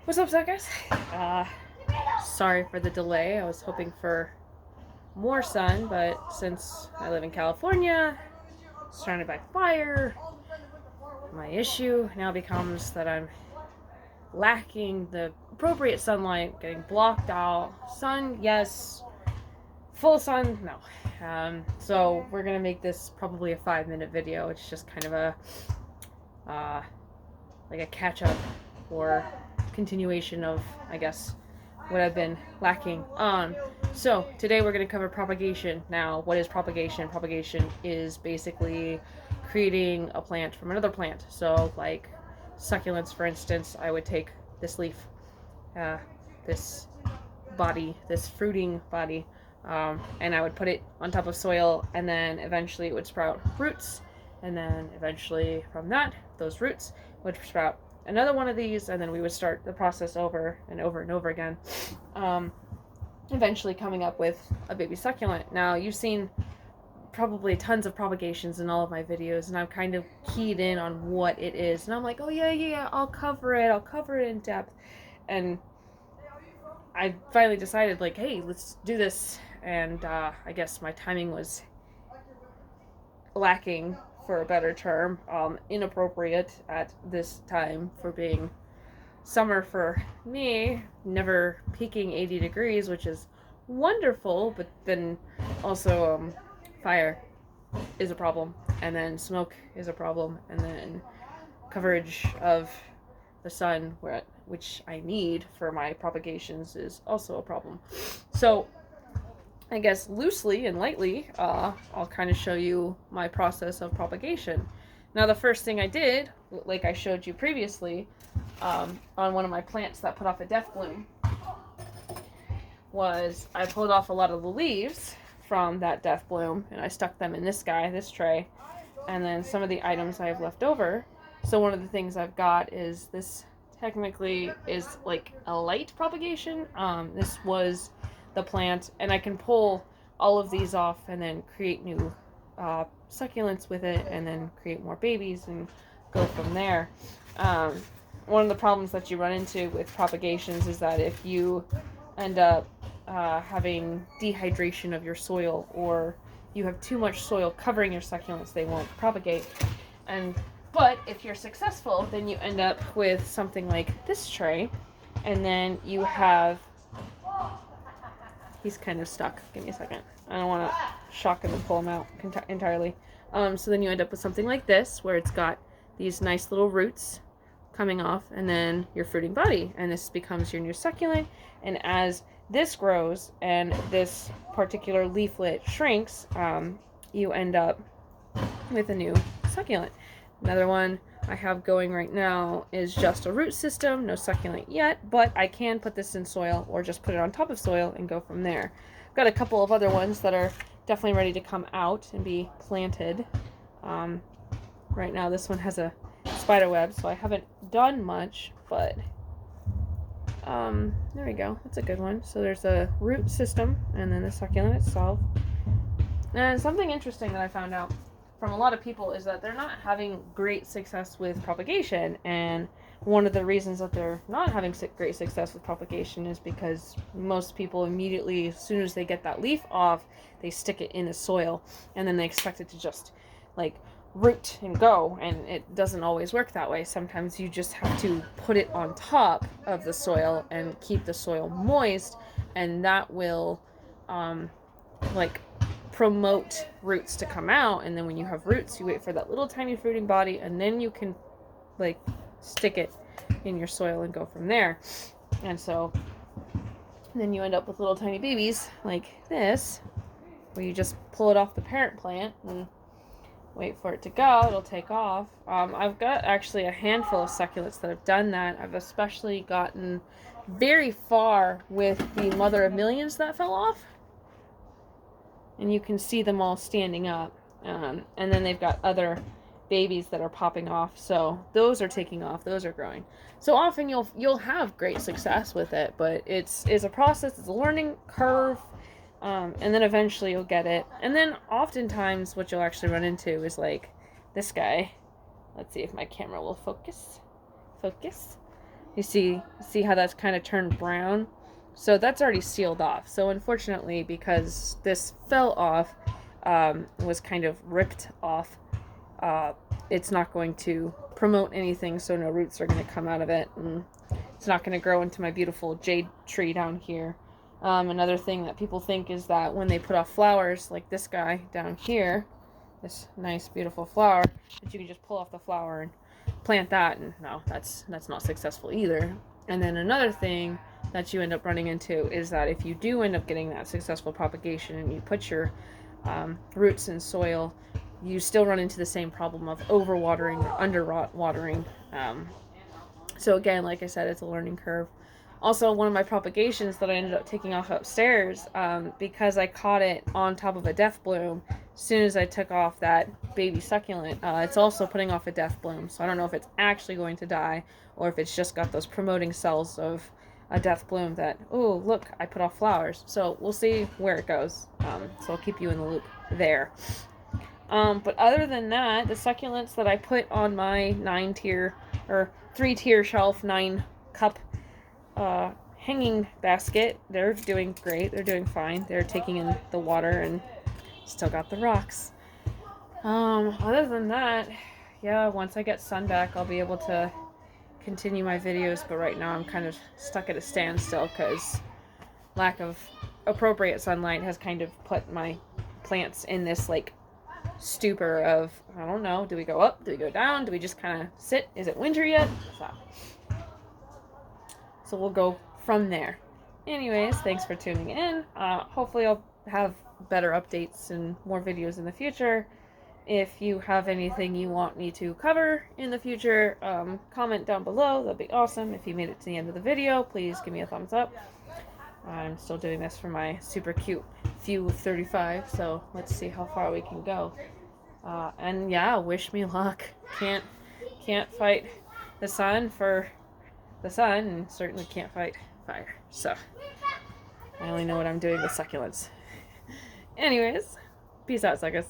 What's up, guys? Sorry for the delay. I was hoping for more sun, but since I live in California, surrounded by fire, my issue now becomes that I'm lacking the appropriate sunlight, getting blocked out. Sun, yes. Full sun, no. So we're gonna make this probably a 5-minute video. It's just kind of a like a catch up or continuation of, I guess, what I've been lacking on. So today we're going to cover propagation. Now, what is propagation? Propagation is basically creating a plant from another plant. So like succulents, for instance, I would take this leaf, this body, this fruiting body, and I would put it on top of soil, and then eventually it would sprout roots, and then eventually from that, those roots would sprout another one of these, and then we would start the process over and over and over again, eventually coming up with a baby succulent. Now, you've seen probably tons of propagations in all of my videos, and I've kind of keyed in on what it is, and I'm like, oh yeah, I'll cover it in depth, and I finally decided, like, hey, let's do this, and I guess my timing was lacking, for a better term, inappropriate at this time for being summer for me, never peaking 80 degrees, which is wonderful, but then also fire is a problem, and then smoke is a problem, and then coverage of the sun, which I need for my propagations, is also a problem. So I guess loosely and lightly, I'll kind of show you my process of propagation. Now, the first thing I did, like I showed you previously, on one of my plants that put off a death bloom, was I pulled off a lot of the leaves from that death bloom, and I stuck them in this tray, and then some of the items I have left over. So one of the things I've got is this, technically is like a light propagation. This was the plant, and I can pull all of these off and then create new succulents with it, and then create more babies and go from there. One of the problems that you run into with propagations is that if you end up having dehydration of your soil, or you have too much soil covering your succulents, they won't propagate. But if you're successful, then you end up with something like this tray, and then you have, he's kind of stuck. Give me a second. I don't want to shock him and pull him out entirely. So then you end up with something like this, where it's got these nice little roots coming off, and then your fruiting body, and this becomes your new succulent. And as this grows and this particular leaflet shrinks, you end up with a new succulent. Another one I have going right now is just a root system, no succulent yet, but I can put this in soil or just put it on top of soil and go from there. I've got a couple of other ones that are definitely ready to come out and be planted. Right now this one has a spider web, so I haven't done much, but there we go. That's a good one. So there's a root system and then the succulent itself. And something interesting that I found out from a lot of people is that they're not having great success with propagation, and one of the reasons that they're not having great success with propagation is because most people immediately, as soon as they get that leaf off, they stick it in the soil, and then they expect it to just like root and go, and it doesn't always work that way. Sometimes you just have to put it on top of the soil and keep the soil moist, and that will like promote roots to come out. And then when you have roots, you wait for that little tiny fruiting body, and then you can like stick it in your soil and go from there. And so then you end up with little tiny babies like this, where you just pull it off the parent plant and wait for it to go. It'll take off. I've got actually a handful of succulents that have done that. I've especially gotten very far with the mother of millions that fell off, and you can see them all standing up, and then they've got other babies that are popping off, so those are taking off, those are growing. So often you'll have great success with it, but it's a process, it's a learning curve, and then eventually you'll get it. And then oftentimes what you'll actually run into is like this guy. Let's see if my camera will focus. You see how that's kind of turned brown? So that's already sealed off. So unfortunately, because this fell off, was kind of ripped off, uh, it's not going to promote anything, so no roots are going to come out of it, and it's not going to grow into my beautiful jade tree down here. Another thing that people think is that when they put off flowers, like this guy down here, this nice beautiful flower, that you can just pull off the flower and plant that, and no, that's not successful either. And then another thing that you end up running into is that if you do end up getting that successful propagation and you put your roots in soil, you still run into the same problem of overwatering or underwatering. So again, like I said, it's a learning curve. Also, one of my propagations that I ended up taking off upstairs, because I caught it on top of a death bloom, as soon as I took off that baby succulent, it's also putting off a death bloom. So I don't know if it's actually going to die or if it's just got those promoting cells of a death bloom that, oh, look, I put off flowers. So we'll see where it goes. So I'll keep you in the loop there. But other than that, the succulents that I put on my 9-tier or 3-tier shelf, 9-cup hanging basket, they're doing great. They're doing fine. They're taking in the water and still got the rocks. Other than that, yeah, once I get sun back, I'll be able to continue my videos, but right now I'm kind of stuck at a standstill because lack of appropriate sunlight has kind of put my plants in this like stupor of, I don't know, do we go up, do we go down, do we just kind of sit, is it winter yet? So we'll go from there. Anyways, thanks for tuning in. Hopefully I'll have better updates and more videos in the future. If you have anything you want me to cover in the future, comment down below. That'd be awesome. If you made it to the end of the video, please give me a thumbs up. I'm still doing this for my super cute few of 35, so let's see how far we can go. And yeah, wish me luck. Can't fight the sun for the sun, and certainly can't fight fire. So I only know what I'm doing with succulents. Anyways, peace out, suckers.